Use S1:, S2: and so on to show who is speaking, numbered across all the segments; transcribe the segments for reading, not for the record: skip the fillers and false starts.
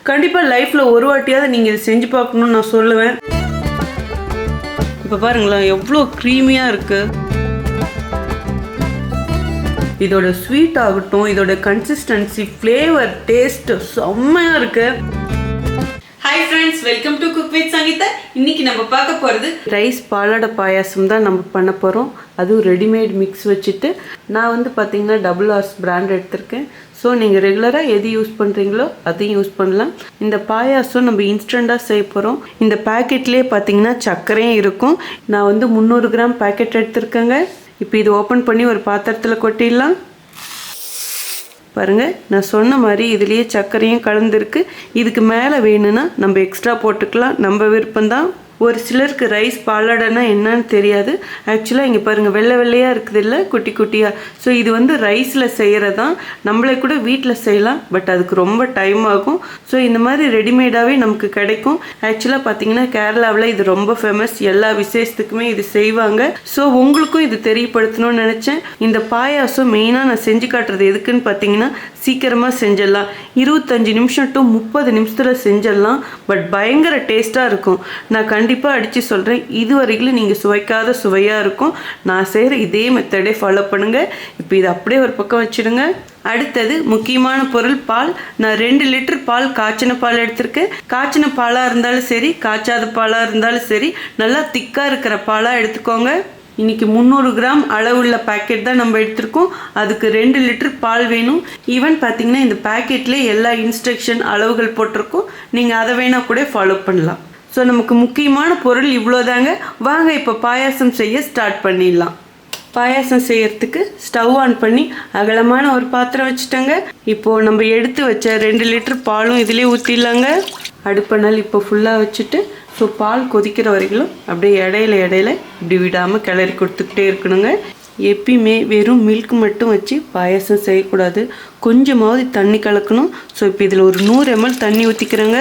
S1: கண்டிப்பாக லைஃப்பில் ஒரு வாட்டியாவது நீங்கள் இதை செஞ்சு பார்க்கணுன்னு நான் சொல்லுவேன். இப்போ பாருங்களேன் எவ்வளோ க்ரீமியாக இருக்குது. இதோட ஸ்வீட் ஆகட்டும், இதோட கன்சிஸ்டன்சி, ஃப்ளேவர், டேஸ்ட்டு செம்மையாக இருக்குது. Hi friends, welcome to cook with Sangeetha. இன்னைக்கு நம்ம பார்க்க போகிறது ரைஸ் பாலாடை பாயாசம் தான் நம்ம பண்ண போகிறோம். அதுவும் ரெடிமேட் மிக்ஸ் வச்சுட்டு நான் வந்து பார்த்தீங்கன்னா RRR பிராண்ட் எடுத்திருக்கேன். ஸோ நீங்கள் ரெகுலராக எது யூஸ் பண்ணுறீங்களோ அதையும் யூஸ் பண்ணலாம். இந்த பாயாசம் நம்ம இன்ஸ்டண்ட்டாக செய்ய போகிறோம். இந்த பேக்கெட்லேயே பார்த்தீங்கன்னா சர்க்கரையும் இருக்கும். நான் வந்து 300 கிராம் பேக்கெட் எடுத்திருக்கேங்க. இப்போ இது ஓப்பன் பண்ணி ஒரு பாத்திரத்தில் கொட்டிடலாம். பாருங்கள், நான் சொன்ன மாதிரி இதுலேயே சர்க்கரையும் கலந்துருக்கு. இதுக்கு மேலே வேணும்னா நம்ம எக்ஸ்ட்ரா போட்டுக்கலாம், நம்ம விருப்பம்தான். ஒரு சிலருக்கு ரைஸ் பாலாடைனா என்னன்னு தெரியாது. ஆக்சுவலாக இங்கே பாருங்கள் வெள்ளை வெள்ளையாக இருக்குது இல்லை, குட்டி குட்டியாக. ஸோ இது வந்து ரைஸில் செய்கிறதான். நம்மளே கூட வீட்டில் செய்யலாம், பட் அதுக்கு ரொம்ப டைம் ஆகும். ஸோ இந்த மாதிரி ரெடிமேடாகவே நமக்கு கிடைக்கும். ஆக்சுவலாக பார்த்தீங்கன்னா கேரளாவில் இது ரொம்ப ஃபேமஸ். எல்லா விசேஷத்துக்குமே இது செய்வாங்க. ஸோ உங்களுக்கும் இது தெரியப்படுத்தணும்னு நினச்சேன். இந்த பாயாசம் மெயினாக நான் செஞ்சு காட்டுறது எதுக்குன்னு பார்த்தீங்கன்னா சீக்கிரமாக செஞ்சிடலாம். 25 நிமிஷம் டு 30 நிமிஷத்தில் செஞ்சிடலாம். பட் பயங்கர டேஸ்ட்டாக இருக்கும். நான் கண்டிப்பாக அடித்து சொல்கிறேன், இது வரைக்கும் நீங்கள் சுவைக்காத சுவையாக இருக்கும். நான் செய்கிற இதே மெத்தடே ஃபாலோ பண்ணுங்கள். இப்போ இது அப்படியே ஒரு பக்கம் வச்சுடுங்க. அடுத்தது முக்கியமான பொருள் பால். நான் 2 லிட்டர் பால், காய்ச்சின பால் எடுத்திருக்கேன். காய்ச்சின பாலாக இருந்தாலும் சரி, காய்ச்சாத பாலாக இருந்தாலும் சரி, நல்லா திக்காக இருக்கிற பாலாக எடுத்துக்கோங்க. இன்றைக்கி 300 கிராம் அளவுள்ள பேக்கெட் தான் நம்ம எடுத்திருக்கோம். அதுக்கு 2 லிட்டர் பால் வேணும். ஈவன் பார்த்தீங்கன்னா இந்த பேக்கெட்லேயே எல்லா இன்ஸ்ட்ரக்ஷன் அளவுகள் போட்டிருக்கோம். நீங்கள் அதை வேணால் கூட ஃபாலோ பண்ணலாம். ஸோ நமக்கு முக்கியமான பொருள் இவ்வளோதாங்க. வாங்க இப்போ பாயாசம் செய்ய ஸ்டார்ட் பண்ணிடலாம். பாயாசம் செய்யறதுக்கு ஸ்டவ் ஆன் பண்ணி அகலமான ஒரு பாத்திரம் வச்சுட்டேங்க. இப்போது நம்ம எடுத்து வச்ச 2 லிட்டர் பாலும் இதிலே ஊற்றிடலாங்க. அடுப்பணல் இப்போ ஃபுல்லாக வச்சுட்டு ஸோ பால் கொதிக்கிற வரைக்கும் அப்படியே இடையில இப்படி விடாமல் கிளறி கொடுத்துக்கிட்டே இருக்கணுங்க. எப்பயுமே வெறும் மில்க் மட்டும் வச்சு பாயாசம் செய்யக்கூடாது, கொஞ்சமாவது தண்ணி கலக்கணும். ஸோ இப்போ இதில் ஒரு 100 ml தண்ணி ஊற்றிக்கிறேங்க.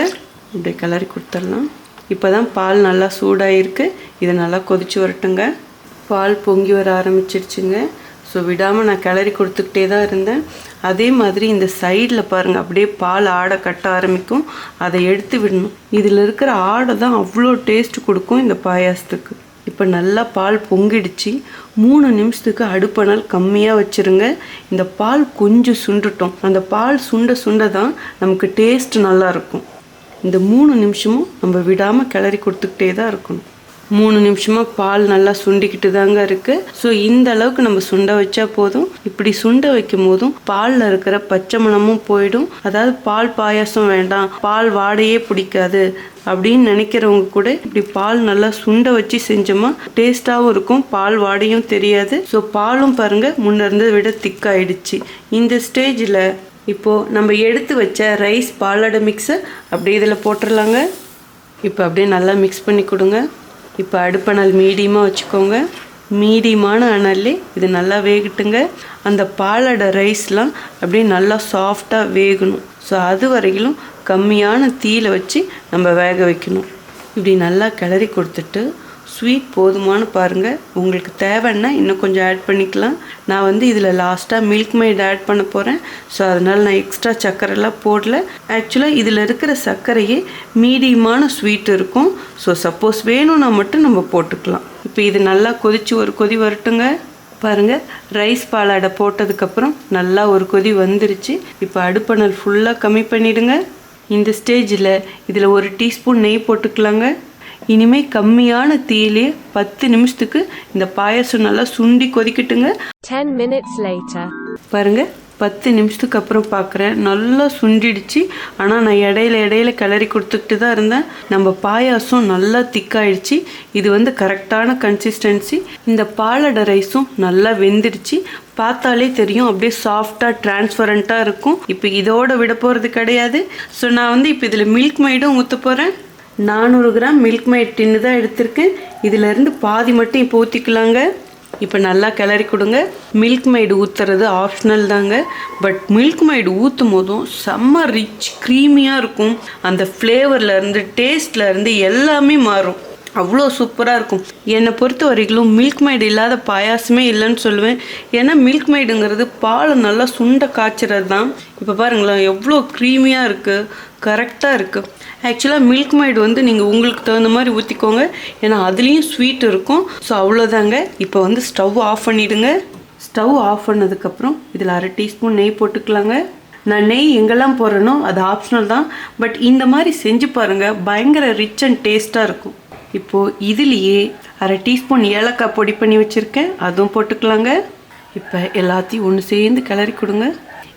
S1: இப்படி கிளறி கொடுத்துடலாம். இப்போ தான் பால் நல்லா சூடாகிருக்கு. இதை நல்லா கொதிச்சு வரட்டுங்க. பால் பொங்கி வர ஆரம்பிச்சிருச்சுங்க. ஸோ விடாமல் நான் கிளறி கொடுத்துக்கிட்டே தான் இருந்தேன். அதே மாதிரி இந்த சைடில் பாருங்கள் அப்படியே பால் ஆடை கட்ட ஆரம்பிக்கும். அதை எடுத்து விடணும். இதில் இருக்கிற ஆடை தான் அவ்வளோ டேஸ்ட் கொடுக்கும் இந்த பாயாசத்துக்கு. இப்போ நல்லா பால் பொங்கிடுச்சு. 3 நிமிஷத்துக்கு அடுப்பணல் கம்மியாக வச்சுருங்க. இந்த பால் கொஞ்சம் சுண்டுட்டோம். அந்த பால் சுண்ட தான் நமக்கு டேஸ்ட் நல்லாயிருக்கும். இந்த 3 நிமிஷமும் நம்ம விடாமல் கிளறி கொடுத்துக்கிட்டே தான் இருக்கணும். 3 நிமிஷமாக பால் நல்லா சுண்டிக்கிட்டு தாங்க இருக்குது. ஸோ இந்த அளவுக்கு நம்ம சுண்ட வச்சா போதும். இப்படி சுண்ட வைக்கும் போதும் பாலில் இருக்கிற பச்சை மணமும் போயிடும். அதாவது பால் பாயாசம் வேண்டாம், பால் வாடையே பிடிக்காது அப்படின்னு நினைக்கிறவங்க கூட இப்படி பால் நல்லா சுண்ட வச்சு செஞ்சோமா டேஸ்ட்டாகவும் இருக்கும், பால் வாடையும் தெரியாது. ஸோ பாலும் பாருங்கள் முன்ன இருந்ததை விட திக்காயிடுச்சு. இந்த ஸ்டேஜில் இப்போது நம்ம எடுத்து வச்ச ரைஸ் பாலாடை மிக்ஸை அப்படியே இதில் போட்டுடலாங்க. இப்போ அப்படியே நல்லா மிக்ஸ் பண்ணி கொடுங்க. இப்போ அடுப்பணல் மீடியமாக வச்சுக்கோங்க. மீடியமான அனல்லே இது நல்லா வேகட்டுங்க. அந்த பாலாடை ரைஸ்லாம் அப்படியே நல்லா சாஃப்டாக வேகணும். ஸோ அது வரையிலும் கம்மியான தீயில் வச்சு நம்ம வேக வைக்கணும். இப்படி நல்லா கிளறி கொடுத்துட்டு ஸ்வீட் போதுமானு பாருங்கள். உங்களுக்கு தேவைன்னா இன்னும் கொஞ்சம் ஆட் பண்ணிக்கலாம். நான் வந்து இதில் லாஸ்ட்டாக மில்க் மெய்ட் ஆட் பண்ண போகிறேன். ஸோ அதனால் நான் எக்ஸ்ட்ரா சர்க்கரைலாம் போடல. ஆக்சுவலாக இதில் இருக்கிற சர்க்கரையே மீடியமான ஸ்வீட் இருக்கும். ஸோ சப்போஸ் வேணும்னா மட்டும் நம்ம போட்டுக்கலாம். இப்போ இது நல்லா கொதித்து ஒரு கொதி வரட்டுங்க. பாருங்கள், ரைஸ் பாலாடை போட்டதுக்கப்புறம் நல்லா ஒரு கொதி வந்துருச்சு. இப்போ அடுப்பணல் ஃபுல்லாக கம்மி பண்ணிவிடுங்க. இந்த ஸ்டேஜில் இதில் 1 டீஸ்பூன் நெய் போட்டுக்கலாங்க. இனிமேல் கம்மியான தீயிலே 10 நிமிஷத்துக்கு இந்த பாயாசம் நல்லா சுண்டி கொதிக்கட்டுங்க.
S2: 10 minutes later.
S1: பாருங்க, 10 நிமிஷத்துக்கு அப்புறம் பார்க்குறேன் நல்லா சுண்டிடுச்சு. ஆனால் நான் இடையில கிளறி கொடுத்துக்கிட்டு தான் இருந்தேன். நம்ம பாயாசம் நல்லா திக்காயிடுச்சு. இது வந்து கரெக்டான கன்சிஸ்டன்சி. இந்த பாலாடை ரைஸும் நல்லா வெந்துடுச்சு. பார்த்தாலே தெரியும், அப்படியே சாஃப்டாக டிரான்ஸ்பரண்ட்டாக இருக்கும். இப்போ இதோட விட போகிறது கிடையாது. ஸோ நான் வந்து இப்போ இதில் மில்க் மெய்டும் ஊற்ற போகிறேன். 400 கிராம் மில்க் மெய்ட் டின்னு தான் எடுத்திருக்கேன். இதிலேருந்து பாதி மட்டும் இப்போ ஊற்றிக்கலாங்க. இப்போ நல்லா கிளறி கொடுங்க. மில்க் மெய்டு ஊற்றுறது ஆப்ஷனல் தாங்க. பட் மில்க் மெய்டு ஊற்றும் போதும் செம்ம ரிச் க்ரீமியாக இருக்கும். அந்த ஃப்ளேவர்லேருந்து டேஸ்ட்லேருந்து எல்லாமே மாறும். அவ்வளோ சூப்பராக இருக்கும். என்னை பொறுத்த வரைக்கும் மில்க் மெய்டு இல்லாத பாயாசமே இல்லைன்னு சொல்லுவேன். ஏன்னா மில்க் மெய்டுங்கிறது பாலை நல்லா சுண்ட காய்ச்சறது தான். இப்போ பாருங்களேன் எவ்வளோ க்ரீமியாக இருக்குது. கரெக்டாக இருக்குது. ஆக்சுவலாக மில்க் மைடு வந்து நீங்கள் உங்களுக்கு தகுந்த மாதிரி ஊற்றிக்கோங்க, ஏன்னா அதுலேயும் ஸ்வீட் இருக்கும். ஸோ அவ்வளோதாங்க. இப்போ வந்து ஸ்டவ் ஆஃப் பண்ணிவிடுங்க. ஸ்டவ் ஆஃப் பண்ணதுக்கப்புறம் இதில் 1/2 டீஸ்பூன் நெய் போட்டுக்கலாங்க. நான் நெய் எங்கெல்லாம் போடுறேனோ அது ஆப்ஷனல் தான், பட் இந்த மாதிரி செஞ்சு பாருங்கள், பயங்கர ரிச் அண்ட் டேஸ்ட்டாக இருக்கும். இப்போது இதுலேயே 1/2 டீஸ்பூன் ஏலக்காய் பொடி பண்ணி வச்சுருக்கேன், அதுவும் போட்டுக்கலாங்க. இப்போ எல்லாத்தையும் ஒன்று சேர்ந்து கிளறி கொடுங்க.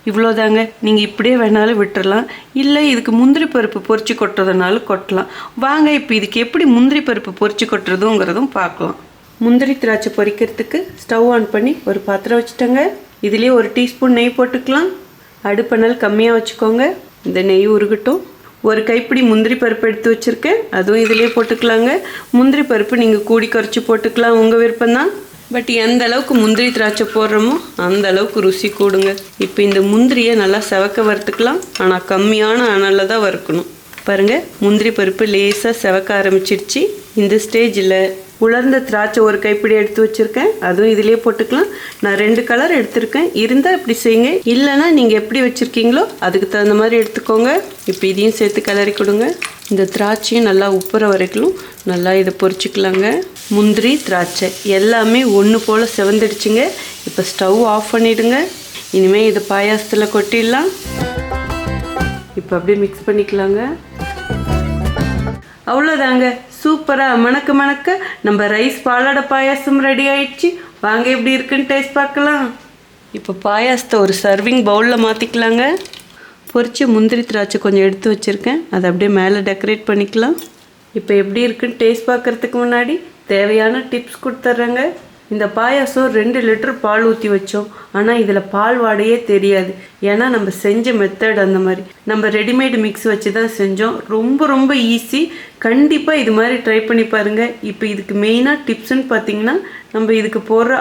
S1: இவ்வளோதாங்க. நீங்கள் இப்படியே வேணாலும் விட்டுடலாம், இல்லை இதுக்கு முந்திரி பருப்பு பொரிச்சு கொட்டுறதுனாலும் கொட்டலாம். வாங்க இப்போ இதுக்கு எப்படி முந்திரி பருப்பு பொரிச்சு கொட்டுறதுங்கிறதும் பார்க்கலாம். முந்திரி திராட்சை பொரிக்கிறதுக்கு ஸ்டவ் ஆன் பண்ணி ஒரு பாத்திரம் வச்சுட்டேங்க. இதுலேயே 1 டீஸ்பூன் நெய் போட்டுக்கலாம். அடுப்பணல் கம்மியாக வச்சுக்கோங்க. இந்த நெய் உருகட்டும். 1 கைப்பிடி முந்திரி பருப்பு எடுத்து வச்சுருக்கேன், அதுவும் இதிலே போட்டுக்கலாங்க. முந்திரி பருப்பு நீங்கள் கூடி குறைச்சி போட்டுக்கலாம், உங்கள் விருப்பம்தான். பட் எந்த அளவுக்கு முந்திரி திராட்சை போடுறோமோ அந்த அளவுக்கு ருசி கூடுங்க. இப்போ இந்த முந்திரியை நல்லா செவக்க வறுத்துக்கலாம், ஆனால் கம்மியான அனலில் தான் வறுக்கணும். பாருங்கள், முந்திரி பருப்பு லேசாக செவக்க ஆரம்பிச்சிருச்சு. இந்த ஸ்டேஜில் உலர்ந்த திராட்சை 1 கைப்பிடி எடுத்து வச்சுருக்கேன், அதுவும் இதிலே போட்டுக்கலாம். நான் 2 கலர் எடுத்திருக்கேன், இருந்தால் இப்படி செய்யுங்க, இல்லைன்னா நீங்கள் எப்படி வச்சுருக்கீங்களோ அதுக்கு தகுந்த மாதிரி எடுத்துக்கோங்க. இப்போ இதையும் சேர்த்து கிளறி கொடுங்க. இந்த திராட்சையும் நல்லா உப்புற வரைக்கும் நல்லா இதை பொரிச்சிக்கலாங்க. முந்திரி திராட்சை எல்லாமே ஒன்று போல் செவந்துடுச்சுங்க. இப்போ ஸ்டவ் ஆஃப் பண்ணிவிடுங்க. இனிமேல் இதை பாயாசத்தில் கொட்டிடலாம். இப்போ அப்படியே மிக்ஸ் பண்ணிக்கலாங்க. அவ்வளோதாங்க, சூப்பராக மணக்க மணக்க நம்ம ரைஸ் பாலாடை பாயாசம் ரெடி ஆயிடுச்சு. வாங்க எப்படி இருக்குன்னு டேஸ்ட் பார்க்கலாம். இப்போ பாயாசத்தை ஒரு சர்விங் பவுலில் மாற்றிக்கலாங்க. பொரிச்ச முந்திரி திராட்சை கொஞ்சம் எடுத்து வச்சுருக்கேன், அதை அப்படியே மேலே டெக்கரேட் பண்ணிக்கலாம். இப்போ எப்படி இருக்குன்னு டேஸ்ட் பார்க்குறதுக்கு முன்னாடி தேவையான டிப்ஸ் கொடுத்துட்றேங்க. இந்த பாயாசம் 2 லிட்டர் பால் ஊற்றி வச்சோம், ஆனால் இதில் பால் வாடையே தெரியாது. ஏன்னா நம்ம செஞ்ச மெத்தட் அந்த மாதிரி. நம்ம ரெடிமேடு மிக்ஸ் வச்சு தான் செஞ்சோம். ரொம்ப ரொம்ப ஈஸி. கண்டிப்பாக இது மாதிரி ட்ரை பண்ணி பாருங்கள். இப்போ இதுக்கு மெயினாக டிப்ஸ்ன்னு பார்த்தீங்கன்னா, நம்ம இதுக்கு போடுற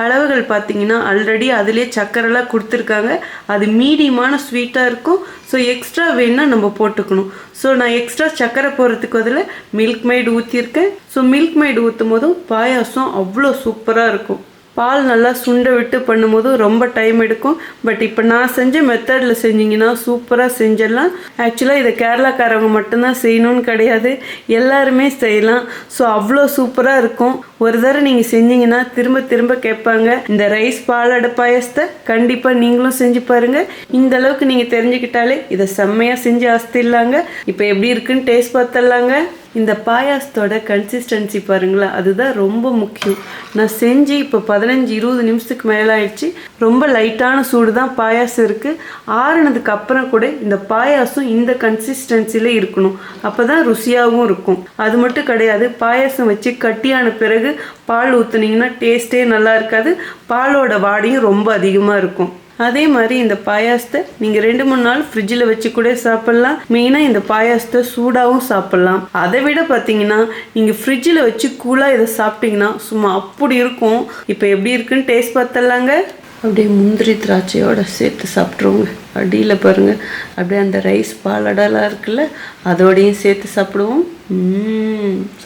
S1: அளவுகள் பார்த்தீங்கன்னா ஆல்ரெடி அதிலே சக்கரைலாம் கொடுத்துருக்காங்க. அது மீடியமான ஸ்வீட்டாக இருக்கும். ஸோ எக்ஸ்ட்ரா வேணுன்னா நம்ம போட்டுக்கணும். ஸோ நான் எக்ஸ்ட்ரா சக்கரை போடுறதுக்கு அதில் மில்க் மைடு ஊற்றிருக்கேன். ஸோ மில்க் மைடு ஊற்றும் போதும் பாயாசம் அவ்வளோ சூப்பராக இருக்கும். பால் நல்லா சுண்டை விட்டு பண்ணும்போது ரொம்ப டைம் எடுக்கும். பட் இப்போ நான் செஞ்ச மெத்தடில் செஞ்சிங்கன்னா சூப்பராக செஞ்சிடலாம். ஆக்சுவலாக இதை கேரளாக்காரவங்க மட்டும்தான் செய்யணும்னு கிடையாது, எல்லாருமே செய்யலாம். ஸோ அவ்வளோ சூப்பராக இருக்கும். ஒரு தடவை நீங்கள் செஞ்சீங்கன்னா திரும்ப திரும்ப கேட்பாங்க. இந்த ரைஸ் பாலாடை பாயாசத்தை கண்டிப்பாக நீங்களும் செஞ்சு பாருங்கள். இந்த அளவுக்கு நீங்கள் தெரிஞ்சுக்கிட்டாலே இதை செம்மையாக செஞ்சு ஆஸ்திடலாங்க. இப்போ எப்படி இருக்குன்னு டேஸ்ட் பார்த்துடலாங்க. இந்த பாயாசத்தோட கன்சிஸ்டன்சி பாருங்களேன், அதுதான் ரொம்ப முக்கியம். நான் செஞ்சு இப்போ 15-20 நிமிஷத்துக்கு மேலே ஆயிடுச்சு. ரொம்ப லைட்டான சூடு தான் பாயாசம் இருக்குது. ஆறுனதுக்கு அப்புறம் கூட இந்த பாயாசம் இந்த கன்சிஸ்டன்சியில் இருக்கணும், அப்போ தான் ருசியாகவும் இருக்கும். அது மட்டும் கிடையாது, பாயாசம் வச்சு கட்டியான பிறகு பால் ஊற்றுனீங்கன்னா டேஸ்ட்டே நல்லா இருக்காது. பாலோட வாடையும் ரொம்ப அதிகமாக இருக்கும். அதே மாதிரி இந்த பாயாசத்தை நீங்கள் 2-3 நாள் ஃப்ரிட்ஜில் வச்சு கூட சாப்பிட்லாம். மெயினாக இந்த பாயாசத்தை சூடாகவும் சாப்பிட்லாம். அதை விட பார்த்தீங்கன்னா நீங்கள் ஃப்ரிட்ஜில் வச்சு கூலாக இதை சாப்பிட்டீங்கன்னா சும்மா அப்படி இருக்கும். இப்போ எப்படி இருக்குன்னு டேஸ்ட் பார்த்துடலாங்க. அப்படியே முந்திரி திராட்சையோட சேர்த்து சாப்பிட்ருவோங்க. அடியில் பாருங்கள், அப்படியே அந்த ரைஸ் பாலாடெல்லாம் இருக்குல்ல, அதோடையும் சேர்த்து சாப்பிடுவோம்.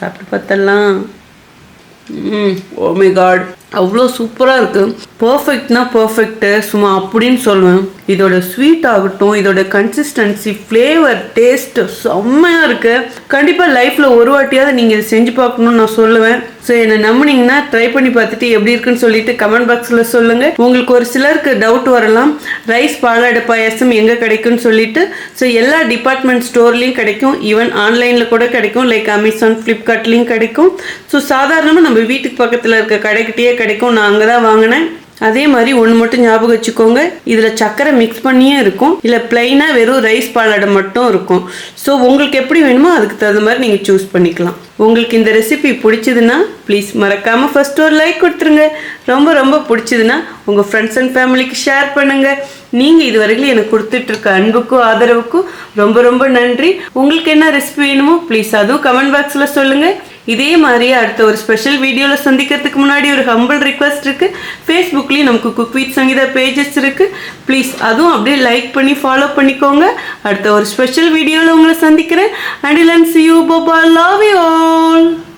S1: சாப்பிட்டு பார்த்துடலாம். ஓ மை காட், அவ்வளோ சூப்பராக இருக்குது. பர்ஃபெக்ட்னா பர்ஃபெக்ட்டு, சும்மா அப்படின்னு சொல்லுவேன். இதோட ஸ்வீட் ஆகட்டும், இதோட கன்சிஸ்டன்சி, ஃப்ளேவர், டேஸ்ட்டு செம்மையாக இருக்குது. கண்டிப்பாக லைஃப்பில் ஒரு வாட்டியாவது நீங்கள் இதை செஞ்சு பார்க்கணுன்னு நான் சொல்லுவேன். ஸோ என்னை நம்பினீங்கன்னா ட்ரை பண்ணி பார்த்துட்டு எப்படி இருக்குன்னு சொல்லிட்டு கமெண்ட் பாக்ஸில் சொல்லுங்கள். உங்களுக்கு ஒரு சிலருக்கு டவுட் வரலாம், ரைஸ் பாலாடை பாயாசம் எங்கே கிடைக்குன்னு சொல்லிட்டு. ஸோ எல்லா டிபார்ட்மெண்ட் ஸ்டோர்லேயும் கிடைக்கும், ஈவன் ஆன்லைனில் கூட கிடைக்கும், லைக் அமேசான், ஃப்ளிப்கார்ட்லேயும் கிடைக்கும். ஸோ சாதாரணமாக நம்ம வீட்டுக்கு பக்கத்தில் இருக்க கடைக்கிட்டே கிடைக்கும். நான் அங்கே தான் வாங்கினேன். அதே மாதிரி ஒன்று மட்டும் ஞாபகம் வச்சுக்கோங்க, இதில் சக்கரை மிக்ஸ் பண்ணியே இருக்கும், இல்லை பிளைனாக வெறும் ரைஸ் பாலாடை மட்டும் இருக்கும். ஸோ உங்களுக்கு எப்படி வேணுமோ அதுக்கு தகுந்த மாதிரி நீங்கள் சூஸ் பண்ணிக்கலாம். உங்களுக்கு இந்த ரெசிபி பிடிச்சதுன்னா ப்ளீஸ் மறக்காமல் ஃபர்ஸ்ட் ஒரு லைக் கொடுத்துருங்க. ரொம்ப ரொம்ப பிடிச்சதுன்னா உங்கள் ஃப்ரெண்ட்ஸ் அண்ட் ஃபேமிலிக்கு ஷேர் பண்ணுங்கள். நீங்கள் இது வரைக்கும் எனக்கு கொடுத்துட்ருக்க அன்புக்கும் ஆதரவுக்கும் ரொம்ப ரொம்ப நன்றி. உங்களுக்கு என்ன ரெசிபி வேணுமோ ப்ளீஸ் அதுவும் கமெண்ட் பாக்ஸில் சொல்லுங்கள். இதே மாதிரியே அடுத்த ஒரு ஸ்பெஷல் வீடியோவில் சந்திக்கிறதுக்கு முன்னாடி ஒரு ஹம்பிள் ரிக்வெஸ்ட் இருக்குது. ஃபேஸ்புக்லேயும் நமக்கு குக் வித் சங்கீதா பேஜஸ் இருக்குது. ப்ளீஸ் அதுவும் அப்படியே லைக் பண்ணி ஃபாலோ பண்ணிக்கோங்க. அடுத்த ஒரு ஸ்பெஷல் வீடியோவில் உங்களை சந்திக்கிறேன். Until then, see you. Bye bye. Love you all.